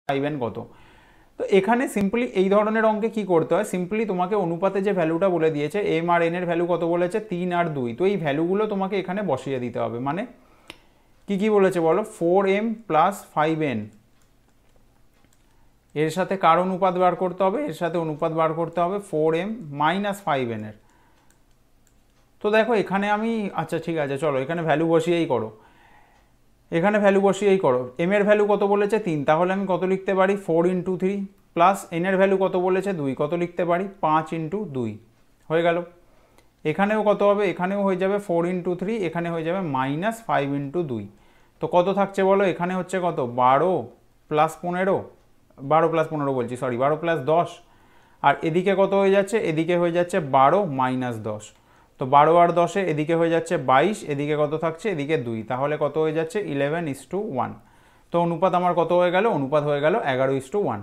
5n কত। তো এখানে সিম্পলি এই ধরনের অঙ্কে কি করতে হয়, সিম্পলি তোমাকে অনুপাতে যে ভ্যালুটা বলে দিয়েছে এম আর এন এর ভ্যালু কত বলেছে 3 আর 2, তো এই ভ্যালুগুলো তোমাকে এখানে বসিয়ে দিতে হবে। মানে কি কি বলেছে বলো, 4m প্লাস 5n এর সাথে কার অনুপাত বার করতে হবে, এর সাথে অনুপাত বার করতে হবে 4m মাইনাস 5n এর। তো দেখো এখানে আমি, আচ্ছা ঠিক আছে চলো এখানে ভ্যালু বসিয়েই করো, এখানে ভ্যালু বসিয়েই করো। এম এর ভ্যালু কত বলেছে 3, তাহলে আমি কত লিখতে পারি 4 ইন্টু 3, প্লাস এন এর ভ্যালু কত বলেছে 2, কত লিখতে পারি 5 ইন্টু 2, হয়ে গেল। এখানেও কত হবে, এখানেও হয়ে যাবে 4 ইন্টু 3, এখানে হয়ে যাবে মাইনাস 5 ইন্টু 2। তো কত থাকছে বলো, এখানে হচ্ছে কত 12 প্লাস 15, 12 প্লাস 15 বলছি সরি, 12 প্লাস 10, আর এদিকে কত হয়ে যাচ্ছে, এদিকে হয়ে যাচ্ছে 12 মাইনাস 10। তো 12 আর 10-এ এদিকে হয়ে যাচ্ছে 22, এদিকে কত থাকছে, এদিকে 2, তাহলে কত হয়ে যাচ্ছে 11:1। তো অনুপাত আমার কত হয়ে গেল, অনুপাত হয়ে গেল 11:1।